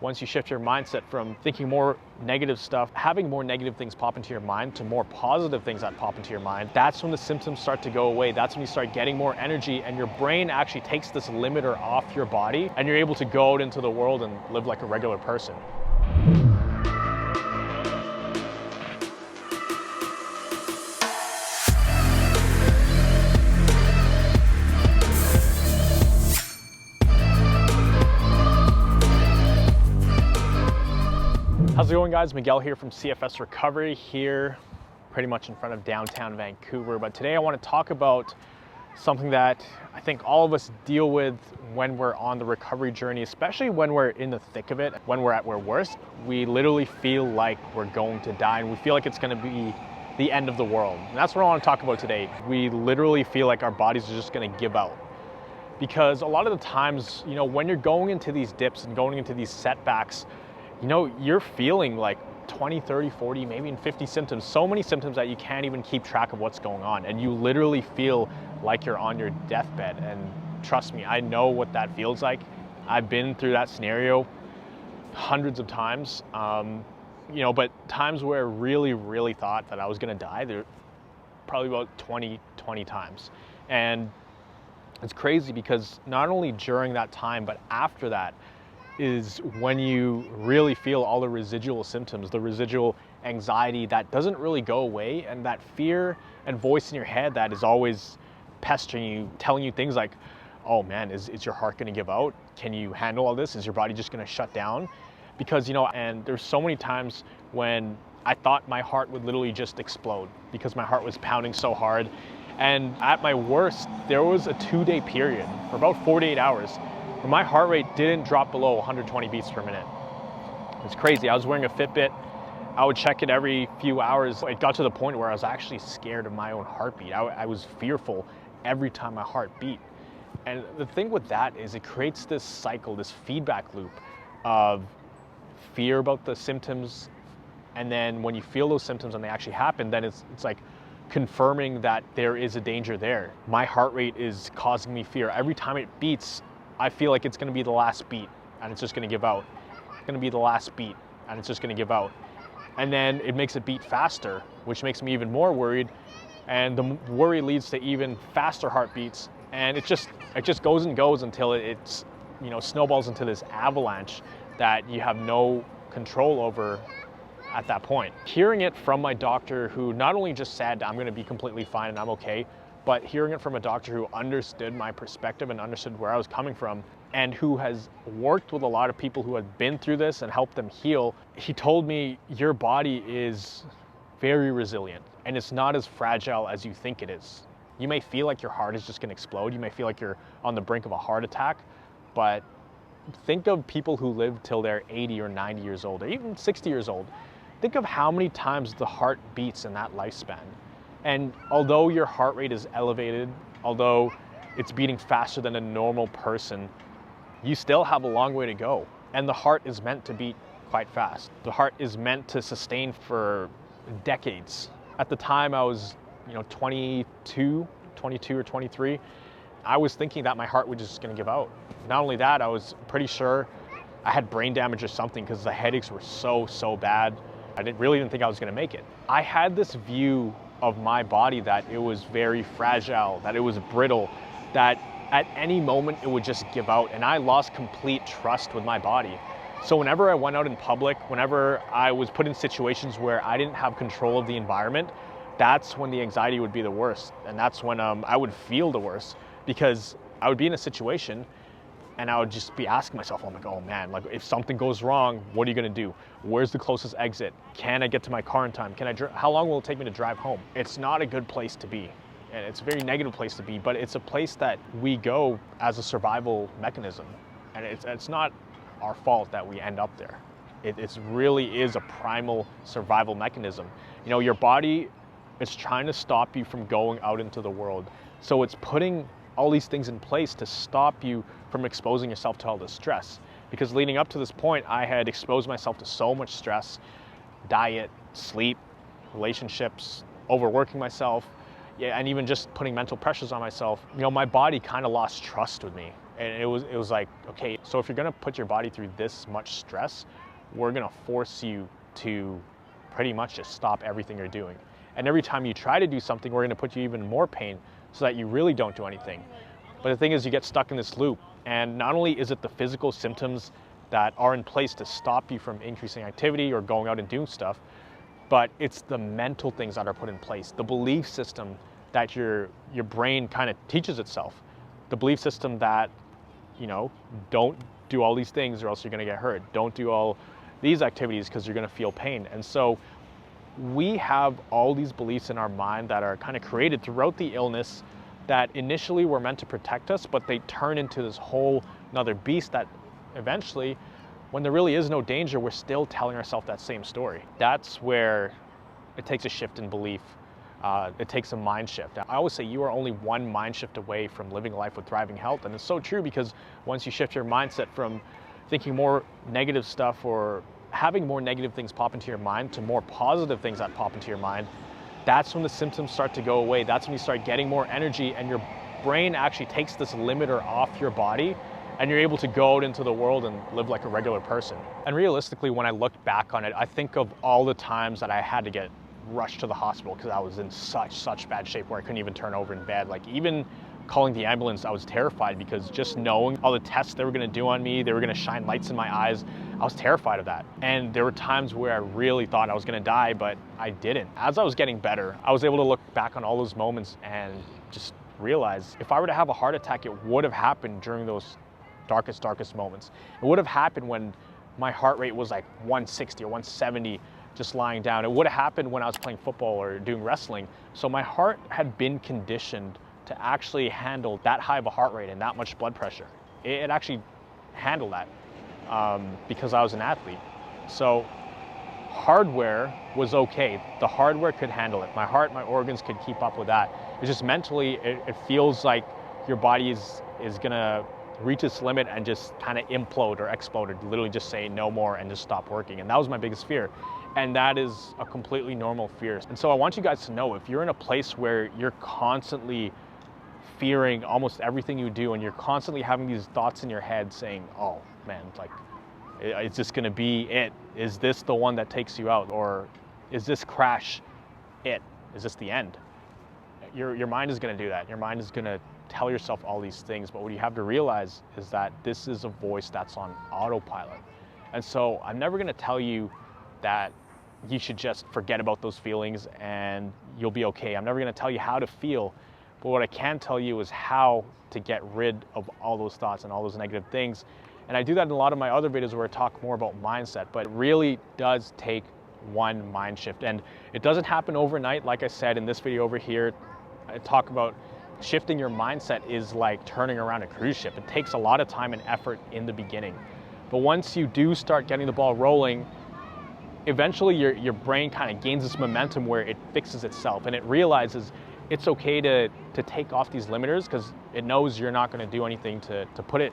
Once you shift your mindset from thinking more negative stuff, having more negative things pop into your mind to more positive things that pop into your mind, that's when the symptoms start to go away. That's when you start getting more energy and your brain actually takes this limiter off your body and you're able to go out into the world and live like a regular person. How's it going, guys? Miguel here from CFS Recovery, here pretty much in front of downtown Vancouver. But today I want to talk about something that I think all of us deal with when we're on the recovery journey, especially when we're in the thick of it. When we're at our worst, we literally feel like we're going to die and we feel like it's going to be the end of the world. And that's what I want to talk about today. We literally feel like our bodies are just going to give out. Because a lot of the times, when you're going into these dips and going into these setbacks, you're feeling like 20, 30, 40, maybe even 50 symptoms, so many symptoms that you can't even keep track of what's going on. And you literally feel like you're on your deathbed. And trust me, I know what that feels like. I've been through that scenario hundreds of times, but times where I really thought that I was gonna die, there probably about 20 times. And it's crazy because not only during that time, but after that, is when you really feel all the residual symptoms, the residual anxiety that doesn't really go away, and that fear and voice in your head that is always pestering you, telling you things like, oh man, is your heart gonna give out? Can you handle all this? Is your body just gonna shut down? Because, and there's so many times when I thought my heart would literally just explode because my heart was pounding so hard. And at my worst, there was a 2-day period for about 48 hours where my heart rate didn't drop below 120 beats per minute. It's crazy. I was wearing a Fitbit. I would check it every few hours. It got to the point where I was actually scared of my own heartbeat. I was fearful every time my heart beat. And the thing with that is it creates this cycle, this feedback loop of fear about the symptoms. And then when you feel those symptoms and they actually happen, then it's like confirming that there is a danger there. My heart rate is causing me fear. Every time it beats, I feel like it's gonna be the last beat and it's just gonna give out. It's gonna be the last beat and it's just gonna give out. And then it makes it beat faster, which makes me even more worried. And the worry leads to even faster heartbeats. And it just goes and goes until it's snowballs into this avalanche that you have no control over at that point. Hearing it from my doctor, who not only just said I'm gonna be completely fine and I'm okay, but hearing it from a doctor who understood my perspective and understood where I was coming from, and who has worked with a lot of people who have been through this and helped them heal, he told me, your body is very resilient and it's not as fragile as you think it is. You may feel like your heart is just gonna explode. You may feel like you're on the brink of a heart attack, but think of people who live till they're 80 or 90 years old, or even 60 years old. Think of how many times the heart beats in that lifespan. And although your heart rate is elevated, although it's beating faster than a normal person, you still have a long way to go. And the heart is meant to beat quite fast. The heart is meant to sustain for decades. At the time I was, 22 or 23, I was thinking that my heart was just gonna give out. Not only that, I was pretty sure I had brain damage or something because the headaches were so bad. I really didn't think I was gonna make it. I had this view of my body that it was very fragile, that it was brittle, that at any moment it would just give out, and I lost complete trust with my body. So whenever I went out in public, whenever I was put in situations where I didn't have control of the environment, that's when the anxiety would be the worst, and that's when I would feel the worst, because I would be in a situation and I would just be asking myself, oh man, like if something goes wrong, what are you gonna do? Where's the closest exit? Can I get to my car in time? How long will it take me to drive home? It's not a good place to be. And it's a very negative place to be, but it's a place that we go as a survival mechanism. And it's not our fault that we end up there. It really is a primal survival mechanism. Your body is trying to stop you from going out into the world. So it's putting all these things in place to stop you from exposing yourself to all this stress. Because leading up to this point, I had exposed myself to so much stress, diet, sleep, relationships, overworking myself, and even just putting mental pressures on myself. My body kind of lost trust with me. And it was like, okay, so if you're gonna put your body through this much stress, we're gonna force you to pretty much just stop everything you're doing. And every time you try to do something, we're gonna put you even more pain so that you really don't do anything. But the thing is, you get stuck in this loop. And not only is it the physical symptoms that are in place to stop you from increasing activity or going out and doing stuff, but it's the mental things that are put in place, the belief system that your brain kind of teaches itself, the belief system that, you know, don't do all these things or else you're gonna get hurt. Don't do all these activities because you're gonna feel pain. And so we have all these beliefs in our mind that are kind of created throughout the illness that initially were meant to protect us, but they turn into this whole another beast that eventually, when there really is no danger, we're still telling ourselves that same story. That's where it takes a shift in belief. It takes a mind shift. I always say you are only one mind shift away from living a life with thriving health. And it's so true, because once you shift your mindset from thinking more negative stuff or having more negative things pop into your mind to more positive things that pop into your mind, that's when the symptoms start to go away. That's when you start getting more energy, and your brain actually takes this limiter off your body, and you're able to go out into the world and live like a regular person. And realistically, when I look back on it, I think of all the times that I had to get rushed to the hospital because I was in such bad shape where I couldn't even turn over in bed. Like, even calling the ambulance, I was terrified, because just knowing all the tests they were gonna do on me, they were gonna shine lights in my eyes, I was terrified of that. And there were times where I really thought I was gonna die, but I didn't. As I was getting better, I was able to look back on all those moments and just realize if I were to have a heart attack, it would have happened during those darkest moments. It would have happened when my heart rate was like 160 or 170 just lying down. It would have happened when I was playing football or doing wrestling. So my heart had been conditioned to actually handle that high of a heart rate and that much blood pressure. It actually handled that because I was an athlete. So hardware was okay. The hardware could handle it. My heart, my organs could keep up with that. It's just mentally, it feels like your body is gonna reach its limit and just kind of implode or explode, or literally just say no more and just stop working. And that was my biggest fear. And that is a completely normal fear. And so I want you guys to know, if you're in a place where you're constantly fearing almost everything you do, and you're constantly having these thoughts in your head saying, oh man, like, is this gonna be it? Is this the one that takes you out? Or is this crash it? Is this the end? Your mind is gonna do that. Your mind is gonna tell yourself all these things, but what you have to realize is that this is a voice that's on autopilot. And so I'm never gonna tell you that you should just forget about those feelings and you'll be okay. I'm never gonna tell you how to feel, but what I can tell you is how to get rid of all those thoughts and all those negative things. And I do that in a lot of my other videos where I talk more about mindset, but it really does take one mind shift. And it doesn't happen overnight. Like I said in this video over here, I talk about shifting your mindset is like turning around a cruise ship. It takes a lot of time and effort in the beginning. But once you do start getting the ball rolling, eventually your brain kind of gains this momentum where it fixes itself, and it realizes it's okay to take off these limiters, because it knows you're not going to do anything to put it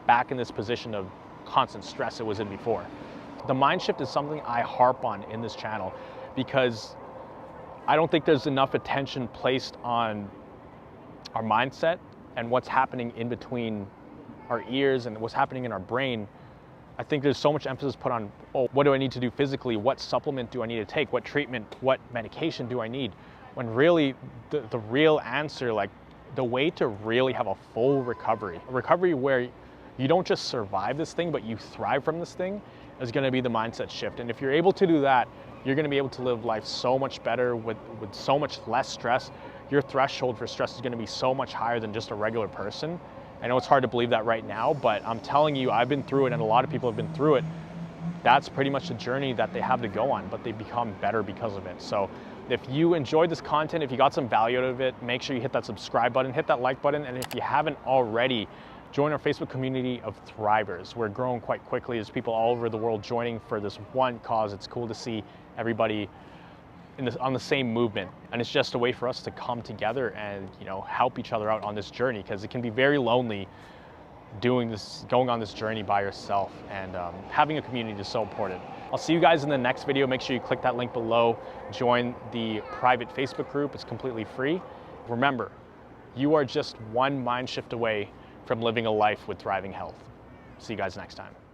back in this position of constant stress it was in before. The mind shift is something I harp on in this channel, because I don't think there's enough attention placed on our mindset and what's happening in between our ears and what's happening in our brain. I think there's so much emphasis put on, oh, what do I need to do physically? What supplement do I need to take? What treatment, what medication do I need? When really the real answer, like the way to really have a full recovery, a recovery where you don't just survive this thing, but you thrive from this thing, is gonna be the mindset shift. And if you're able to do that, you're gonna be able to live life so much better with so much less stress. Your threshold for stress is gonna be so much higher than just a regular person. I know it's hard to believe that right now, but I'm telling you, I've been through it, and a lot of people have been through it. That's pretty much the journey that they have to go on, but they become better because of it. So if you enjoyed this content, if you got some value out of it, make sure you hit that subscribe button, hit that like button, and if you haven't already, join our Facebook community of Thrivers. We're growing quite quickly. There's people all over the world joining for this one cause. It's cool to see everybody on the same movement, and it's just a way for us to come together and, you know, help each other out on this journey, because it can be very lonely going on this journey by yourself, and having a community is so important. I'll see you guys in the next video. Make sure you click that link below, join the private Facebook group. It's completely free. Remember, you are just one mind shift away from living a life with thriving health. See you guys next time.